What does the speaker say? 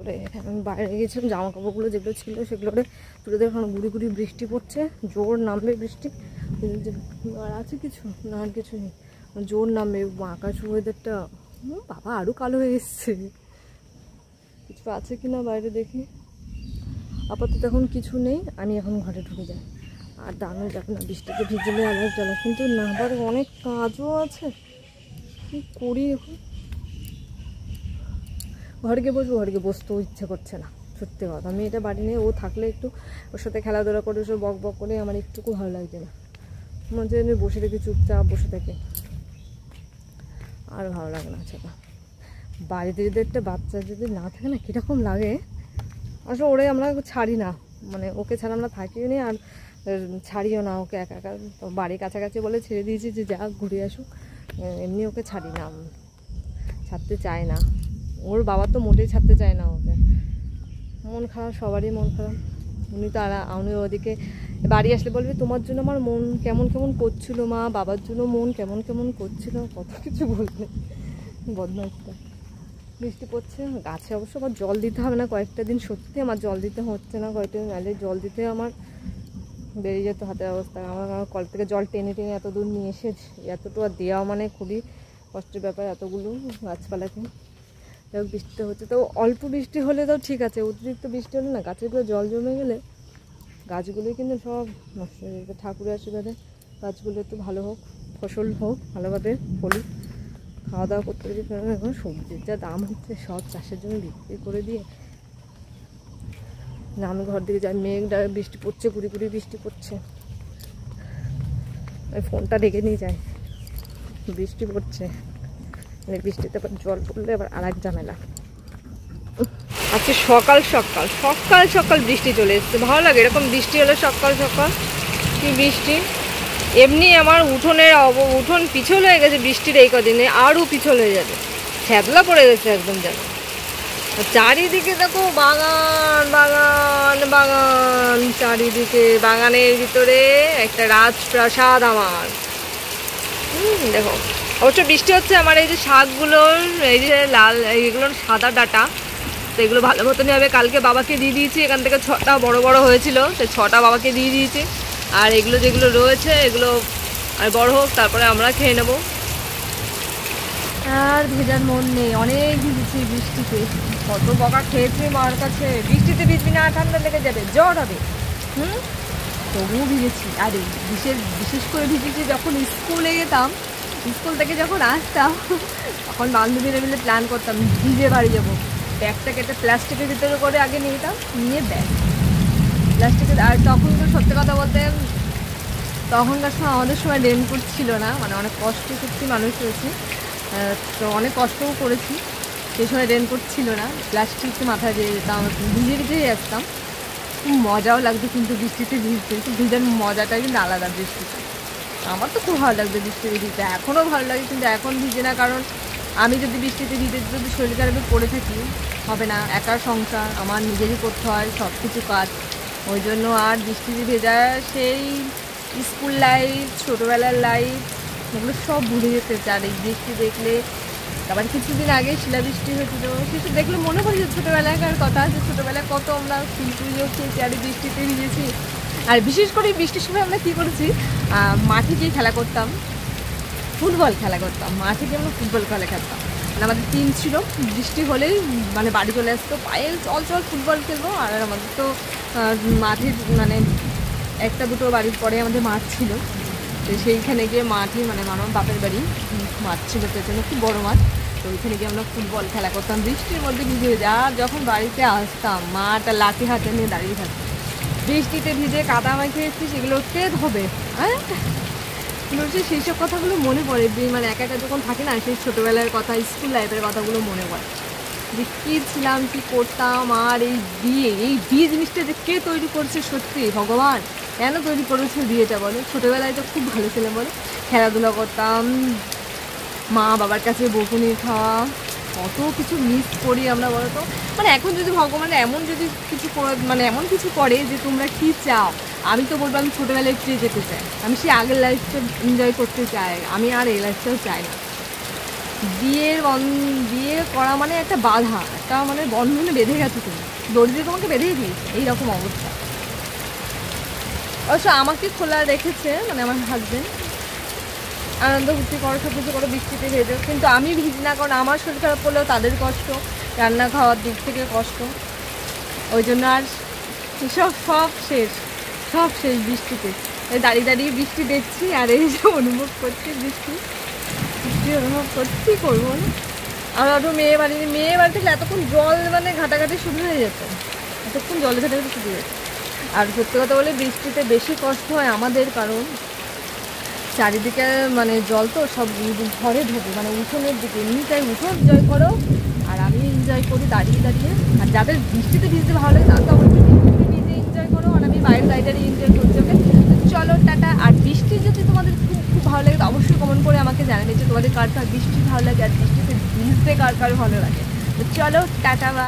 তারপরে আমি বাইরে গেছিলাম, জামা কাপড়গুলো যেগুলো ছিল সেগুলো তুলে দিয়ে এখন গুড়ি গুড়ি বৃষ্টি পড়ছে, জোর নামবে বৃষ্টি। আর আছে কিছু না, আর কিছু নেই, জোর নামবে। আকাশ ওয়েদারটা বাবা আরও কালো হয়ে এসছে। কিছু আছে কি না বাইরে দেখি, আপাতত এখন কিছু নেই। আমি এখন ঘরে ঢুকে যাই, আর দাঁড়ানো যাবে না, বৃষ্টিতে ভিজলে আলাদা জ্বালা। কিন্তু না, আবার অনেক কাজও আছে, কী করি এখন। ঘরে গিয়ে বসবো, ঘরে গিয়ে বসতেও ইচ্ছে করছে না, সত্যি কথা। আমি এটা বাড়ি নিয়ে ও থাকলে একটু ওর সাথে খেলাধুলা করে, ওসব বক বক করে আমার একটুকু ভালো লাগছে না। মনে হচ্ছে বসে থেকে চুপচাপ বসে থাকে, আর ভালো লাগে না সেটা। বাড়িতে যদি একটা বাচ্চা যদি না থাকে না, কীরকম লাগে। আসলে ওরে আমরা ছাড়ি না, মানে ওকে ছাড়া আমরা থাকিও নি, আর ছাড়িও না ওকে একা একা। তো বাড়ির কাছাকাছি বলে ছেড়ে দিয়েছি যে যা ঘুরে আসুক, এমনি ওকে ছাড়ি না, ছাড়তে চায় না। ওর বাবা তো মোটেই ছাড়তে চায় না ওকে। মন খারাপ, সবারই মন খারাপ। উনি তো উনি ওদিকে বাড়ি আসলে বলবে তোমার জন্য আমার মন কেমন কেমন করছিল মা, বাবার জন্য মন কেমন কেমন করছিল, কত কিছু বলবে। বদমাইশটা। বৃষ্টি পড়ছে, গাছে অবশ্য আবার জল দিতে হবে না কয়েকটা দিন, সত্যি আমার জল দিতে হচ্ছে না কয়েকটা দিন। নাহলে জল দিতে আমার বেরিয়ে যেত হাতের অবস্থা। আমার কল থেকে জল টেনে টেনে এত দূর নিয়ে এসেছি, এতটুকু আর দেওয়া মানে খুবই কষ্টের ব্যাপার, এতগুলো গাছপালাকে। যাই হোক, বৃষ্টি হচ্ছে তো, অল্প বৃষ্টি হলে তো ঠিক আছে, অতিরিক্ত বৃষ্টি হলে না গাছেরগুলো জল জমে গেলে গাছগুলোই কিন্তু সব নষ্ট হয়ে যাবে। ঠাকুরের আশীর্বাদে গাছগুলো একটু ভালো হোক, ফসল হোক, ভালোভাবে ফলুক, খাওয়া দাওয়া করতে পারি। কারণ এখন সবজির যা দাম হচ্ছে, সব চাষের জন্য বিক্রি করে দিয়ে না আমি ঘর দিকে যাই। মেঘটা বৃষ্টি পড়ছে, গুড়ি গুড়ি বৃষ্টি পড়ছে, আমি ফোনটা ঢেকে নিয়ে যাই। বৃষ্টি পড়ছে, মানে বৃষ্টিতে আবার জল পড়লে আবার আর এক ঝামেলা। আজকে সকাল সকাল সকাল সকাল বৃষ্টি চলে এসছে, ভালো লাগে এরকম বৃষ্টি হলে সকাল সকাল। কি বৃষ্টি! এমনি আমার উঠোন পিছল হয়ে গেছে বৃষ্টির এই কদিনে, আরও পিছল হয়ে যাবে, ছ্যাদলা পড়ে গেছে একদম যেন। চারিদিকে দেখো বাগান বাগান বাগান, চারিদিকে বাগানের ভিতরে একটা রাজপ্রাসাদ আমার। দেখো, অবশ্য বৃষ্টি হচ্ছে, আমার এই যে শাকগুলোর এই যে লাল এইগুলোর সাদা ডাটা, তো এগুলো ভালো মতনই হবে। কালকে বাবাকে দিয়ে দিয়েছি, এখান থেকে 6টা বড় বড় হয়েছিল, তো 6টা বাবাকে দিয়ে দিয়েছি। আর এগুলো যেগুলো রয়েছে এগুলো আর বড় হোক, তারপরে আমরা খেয়ে নেব। আর ভেজার মন নেই, অনেক ভিজেছি বৃষ্টিতে, কত বকা খেয়েছি মার কাছে। বৃষ্টিতে ভিজবি না, ঠান্ডা লেগে যাবে, জ্বর হবে। তবুও ভিজেছি। আর বিশেষ করে ভিজেছি যখন স্কুলে যেতাম, স্কুল থেকে যখন আসতাম, তখন বান্ধবীরা মিলে প্ল্যান করতাম ভিজে বাড়ি যাবো। ব্যাগটাকে একটা প্লাস্টিকের ভিতরে করে আগে নিয়ে যেতাম, নিয়ে ব্যাগ প্লাস্টিকের। আর তখন তো সত্যি কথা বলতে, তখনকার সময় আমাদের সময় রেনকোট ছিল না, মানে অনেক কষ্ট সত্যি মানুষ হয়েছি, তো অনেক কষ্টও করেছি। সেই সময় রেনকোট ছিল না, প্লাস্টিক মাথায় দিয়ে যেতাম, ভিজে ভিজেই আসতাম। খুব মজাও লাগতো কিন্তু বৃষ্টিতে ভিজতে, ভিজার মজাটা কিন্তু আলাদা। বৃষ্টিতে আমার তো খুব ভালো লাগতো বৃষ্টিতে ভিজতে, এখনও ভালো লাগে, কিন্তু এখন ভিজে না। কারণ আমি যদি বৃষ্টিতে ভিজে যদি শরীর খারাপে পড়ে থাকি হবে না, একার সংসার, আমার নিজেরই করতে হয় সব কিছু কাজ। ওই জন্য আর বৃষ্টিতে ভেজা সেই স্কুল লাইফ, ছোটোবেলার লাইফ, এগুলো সব ভুলে যেতে চাই। এই বৃষ্টি দেখলে, আবার কিছুদিন আগে শিলাবৃষ্টি হয়েছিল, কিছু দেখলে মনে পড়ে যে ছোটোবেলাকার কথা, যে ছোটোবেলায় কত আমরা ফুলপুজো খেয়েছি আর বৃষ্টিতে ভিজেছি। আর বিশেষ করে বৃষ্টির সময় আমরা কী করেছি, মাঠে গিয়ে খেলা করতাম, ফুটবল খেলা করতাম, মাঠে গিয়ে আমরা ফুটবল খেলা খেলতাম। মানে আমাদের টিম ছিল, বৃষ্টি হলেই মানে বাড়ি চলে আসতো, পায়ে চল চল ফুটবল খেলবো। আর আমাদের তো মাঠের মানে একটা দুটো বাড়ির পরে আমাদের মাঠ ছিল, তো সেইখানে গিয়ে মাঠে, মানে আমার বাপের বাড়ি মাঠ ছিল পেছনে, খুব বড়ো মাঠ, তো ওইখানে গিয়ে আমরা ফুটবল খেলা করতাম বৃষ্টির মধ্যে ভিজে। আর যখন বাড়িতে আসতাম, মাটা লাঠি হাতে নিয়ে দাঁড়িয়ে থাকতাম, বৃষ্টিতে ভিজে কাদা মাখিয়ে এসেছি, সেগুলো কে ধোবে? হ্যাঁ, সেই সব কথাগুলো মনে পড়ে। মানে একা একা যখন থাকি না, সেই ছোটোবেলার কথা, স্কুল লাইফের কথাগুলো মনে পড়ে, যে কী ছিলাম, কী করতাম। আর এই বিয়ে জিনিসটা যে কে তৈরি করছে, সত্যি ভগবান কেন তৈরি করেছে বিয়েটা বলো? ছোটোবেলায় তো খুব ভালো ছিলাম বলো, খেলাধুলা করতাম, মা বাবার কাছে বকুনি খাওয়া, কত কিছু মিস করি আমরা বলো তো। মানে এখন যদি ভগবান এমন যদি কিছু মানে এমন কিছু করে যে তোমরা কী চাও, আমি তো বলবো আমি ছোটোবেলায় ফিরে যেতে চাই, আমি সেই আগের লাইফটা এনজয় করতে চাই, আমি আর এই লাইফটাও চাই না। বিয়ে করা মানে একটা বাধা, একটা মানে বন্ধনে বেঁধে গেছো তুমি, দড়ি দিয়ে তোমাকে বেঁধেই দিয়েছে, এইরকম অবস্থা। অবশ্য আমাকে খোলা রেখেছে, মানে আমার হাজবেন্ড, আনন্দ ফুর্তি করো, সব কিছু করো, বৃষ্টিতে ভেজো, কিন্তু আমি ভিজি না, কারণ আমার শরীর খারাপ করলেও তাদের কষ্ট, রান্না খাওয়ার দিক থেকে কষ্ট, ওই জন্য আর সব শেষ বৃষ্টিতে। এই দাঁড়িয়ে দাঁড়িয়ে বৃষ্টি দেখছি আর এই যে অনুভব করছি বৃষ্টি অনুভব করছি, করবো না। আর একটু মেয়ে বাড়ি থেকে এতক্ষণ জল মানে ঘাটাঘাটি শুরু হয়ে যেত, এতক্ষণ জলে ঘাটাঘাটি শুরু হয়ে যেত। আর সত্যি কথা বলে বৃষ্টিতে বেশি কষ্ট হয় আমাদের, কারণ চারিদিকে মানে জল তো সব ঘরে ঢোকে, মানে উঠোনের দিকে। এমনি চাই উঠোন এনজয় করো, আর আমি এনজয় করি দাঁড়িয়ে দাঁড়িয়ে। আর যাদের বৃষ্টিতে ভিজতে ভালো লাগে তারা তো অবশ্যই বৃষ্টিতে ভিজে এনজয় করো, আর আমি বাইরে দাঁড়িয়ে এনজয় করছি। ওকে, চলো টাটা। আর বৃষ্টি যদি তোমাদের খুব খুব ভালো লাগে তো অবশ্যই কমেন্ট করে আমাকে জানাবে যে তোমাদের কার কার বৃষ্টি ভালো লাগে, আর বৃষ্টিতে ভিজতে কার কার ভালো লাগে। তো চলো টাটা, বা।